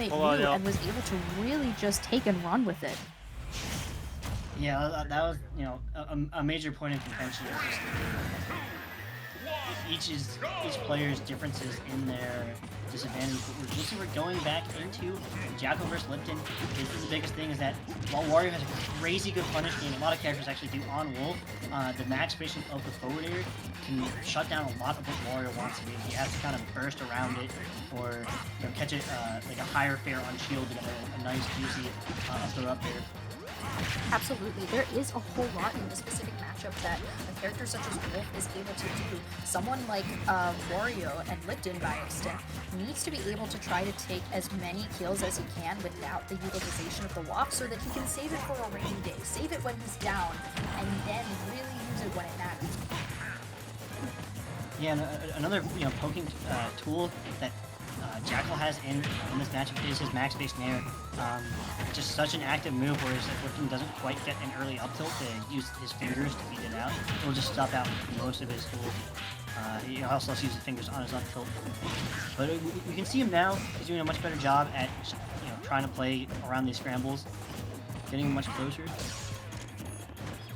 teammate knew and was able to really just take and run with it. Yeah, that was, a major point of contention. Is just each player's differences in their disadvantage. But we're going back into Jakal versus Lipden. This is the biggest thing, is that while Wario has a crazy good punish game, a lot of characters actually do on Wolf, the max spacing of the forward air can shut down a lot of what Wario wants to do. He has to kind of burst around it, or catch it like a higher fair on shield to get a nice juicy throw up there. Absolutely. There is a whole lot in the specific matchup that a character such as Wolf is able to do. Someone like Wario and Lipden, by extent, needs to be able to try to take as many kills as he can without the utilization of the WAF, so that he can save it for a rainy day, save it when he's down, and then really use it when it matters. Yeah, and another poking tool that Jakal has in this matchup is his max base nair. Just such an active move, whereas if Lipden doesn't quite get an early up tilt to use his fingers to beat it out, it'll just stop out most of his tools. He also uses his fingers on his up tilt. But we can see him now. He's doing a much better job at trying to play around these scrambles, getting much closer.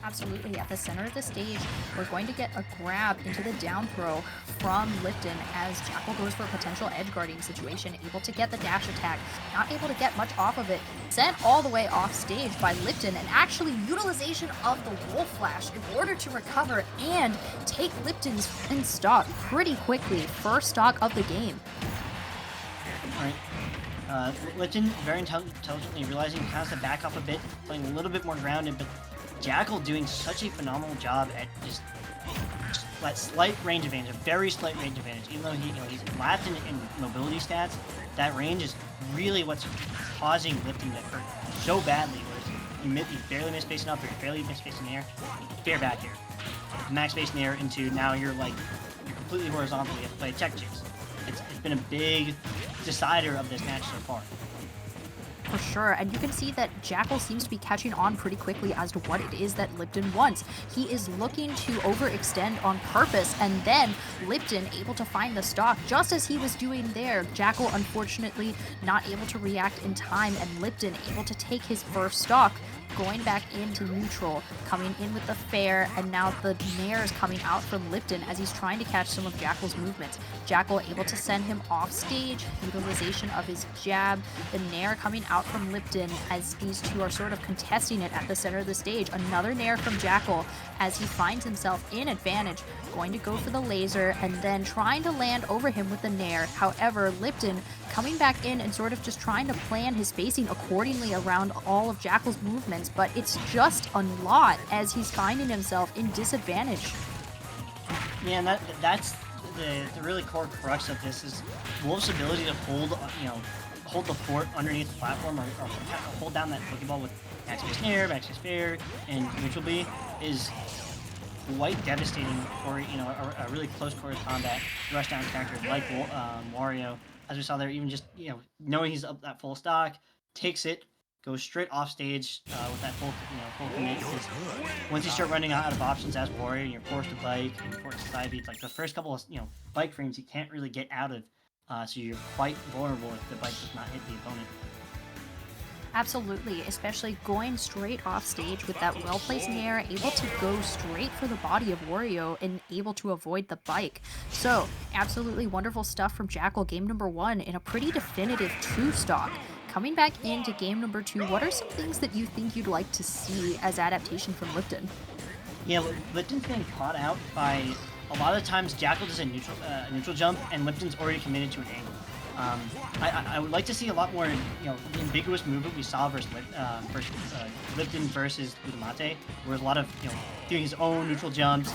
Absolutely. At the center of the stage, we're going to get a grab into the down throw from Lipden as Jakal goes for a potential edge guarding situation, able to get the dash attack, not able to get much off of it, sent all the way off stage by Lipden, and actually utilization of the Wolf Flash in order to recover and take Lipden's in stock pretty quickly. First stock of the game. Alright. Lipden very intelligently realizing he has to back off a bit, playing a little bit more grounded, but Jakal doing such a phenomenal job at just that slight range advantage, a very slight range advantage. Even though he's lapped in mobility stats, that range is really what's causing Lipden to hurt so badly. Whereas you barely miss spacing up, or you barely miss spacing in the air, fair back here, max space in the air into now you're completely horizontal. You have to play a check chase. It's been a big decider of this match so far. For sure, and you can see that Jakal seems to be catching on pretty quickly as to what it is that Lipden wants. He is looking to overextend on purpose, and then Lipden able to find the stock just as he was doing there. Jakal unfortunately not able to react in time, and Lipden able to take his first stock, going back into neutral, coming in with the fair, and now the nair is coming out from Lipden as he's trying to catch some of Jakal's movements. Jakal able to send him off stage, utilization of his jab, the nair coming out from Lipden as these two are sort of contesting it at the center of the stage. Another nair from Jakal as he finds himself in advantage, going to go for the laser and then trying to land over him with the nair. However, Lipden coming back in and sort of just trying to plan his spacing accordingly around all of Jakal's movements, but it's just a lot as he's finding himself in disadvantage. Yeah, and that's the really core crux of this is Wolf's ability to hold the fort underneath the platform, or hold down that Pokeball with max space nair, max space fair, and neutral B is quite devastating for a really close quarters combat rush down character like Wario. As we saw there, even just knowing he's up that full stock, takes it, goes straight off stage with that full commit. Once you start running out of options as Wario, and you're forced to bike and you're forced to side beat, like the first couple of bike frames, you can't really get out of. So you're quite vulnerable if the bike does not hit the opponent. Absolutely, especially going straight off stage with that well-placed nair, able to go straight for the body of Wario and able to avoid the bike. So, absolutely wonderful stuff from Jakal game number 1 in a pretty definitive 2-stock. Coming back into game number 2, what are some things that you think you'd like to see as adaptation from Lipden? Yeah, Lipden's being caught out by a lot of times Jakal does a neutral jump and Lipden's already committed to an angle. I would like to see a lot more, the ambiguous movement we saw versus Lipden versus Udamate, where there's a lot of, doing his own neutral jumps,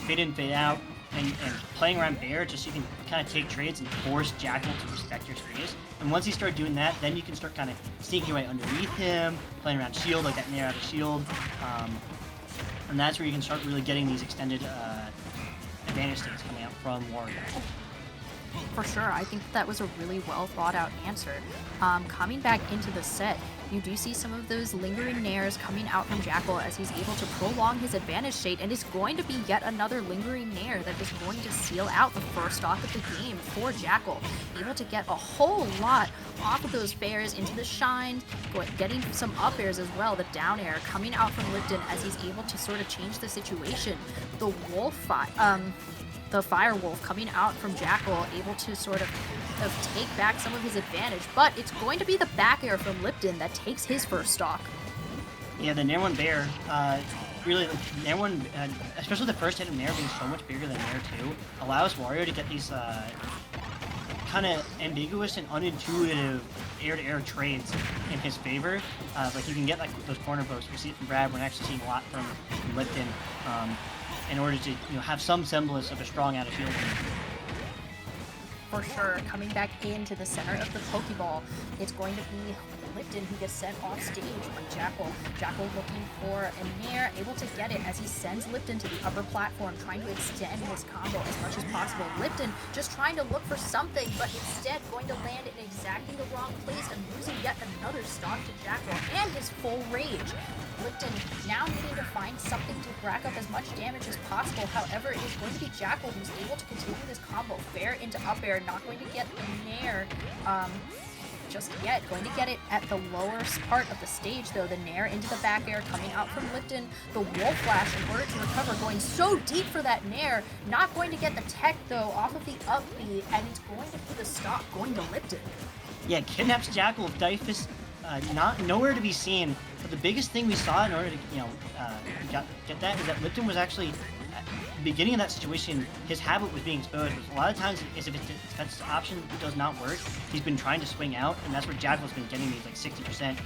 fade in, fade out, and playing around Bear just so you can kind of take trades and force Jakal to respect your space. And once you start doing that, then you can start kind of sneaking your way underneath him, playing around shield, like that nair out of shield. And that's where you can start really getting these extended advantage states coming out from Wario. For sure, I think that was a really well thought out answer. Coming back into the set, you do see some of those lingering nairs coming out from Jakal as he's able to prolong his advantage state, and it's going to be yet another lingering nair that is going to seal out the first stock of the game for Jakal. Able to get a whole lot off of those fairs into the shine, getting some up airs as well, the down air coming out from Lipden as he's able to sort of change the situation. The the Fire Wolf coming out from Jakal, able to sort of take back some of his advantage, but it's going to be the back air from Lipden that takes his first stock. Yeah, the Nair 1 Bear, really, Nair 1, especially the first hit of Nair being so much bigger than Nair 2, allows Wario to get these kind of ambiguous and unintuitive air-to-air trades in his favor. Like you can get like those corner posts. We see it from Brad. We're actually seeing a lot from Lipden. In order to have some semblance of a strong out of shield. For sure, coming back into the center of the Pokeball, it's going to be Lipden who gets sent off stage by Jakal. Jakal looking for a nair, able to get it as he sends Lipden to the upper platform, trying to extend his combo as much as possible. Lipden just trying to look for something, but instead going to land in exactly the wrong place and losing yet another stock to Jakal and his full rage. Lipden now needing to find something to rack up as much damage as possible. However, it is going to be Jakal who's able to continue this combo. Fair into up air, not going to get the nair just yet. Going to get it at the lower part of the stage though. The nair into the back air coming out from Lipden. The Wolf Flash in order to recover, going so deep for that nair. Not going to get the tech though off of the up B, and it's going to be the stock going to Lipden. Yeah, kidnaps Jakal. Dyfus nowhere to be seen. But the biggest thing we saw in order to get that is that Lipden was actually at the beginning of that situation. His habit was being exposed. A lot of times, if his defense option does not work, he's been trying to swing out, and that's where Jakal's been getting these like 60%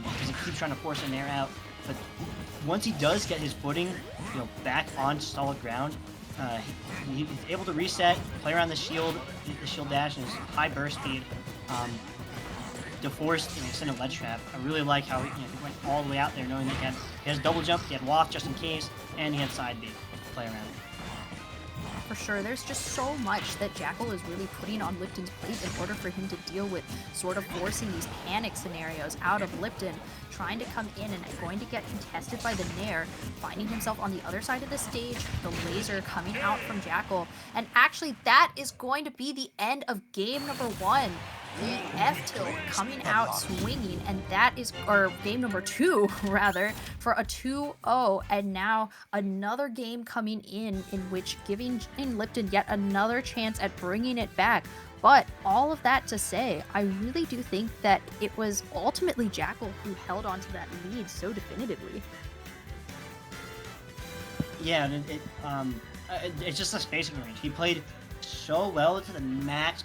because he keeps trying to force an air out. But once he does get his footing, back on solid ground, he's able to reset, play around the shield dash, and his high burst speed. To force an extended ledge trap. I really like how he went all the way out there, knowing that he has double jump, he had waft just in case, and he had side B to play around. For sure, there's just so much that Jakal is really putting on Lipden's plate in order for him to deal with sort of forcing these panic scenarios out of Lipden, trying to come in and going to get contested by the nair, finding himself on the other side of the stage, the laser coming out from Jakal, and actually that is going to be the end of game number 1. The F-tilt coming out swinging, and that is, or game number 2 rather, for a 2-0, and now another game coming in which giving Lipden yet another chance at bringing it back. But all of that to say, I really do think that it was ultimately Jakal who held on to that lead so definitively. Yeah, it's just the spacing range. He played so well to the max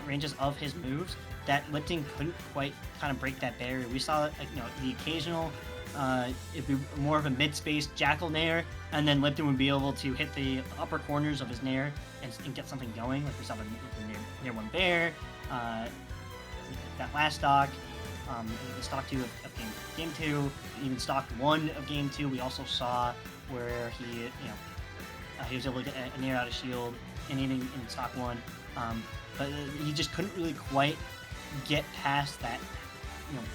ranges of his moves that Lipden couldn't quite kind of break that barrier. We saw the occasional it'd be more of a mid-space Jakal nair, and then Lipden would be able to hit the upper corners of his nair and get something going, like we saw the Nair 1 Bear, that last stock, the stock 2 of game 2, even stock 1 of game 2. We also saw where he was able to get a nair out of shield and even in stock 1, but he just couldn't really quite get past that,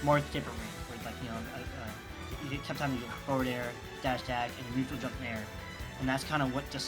more tipper range, where he kept having to go forward air, dash tag, and neutral jump nair, and that's kind of what just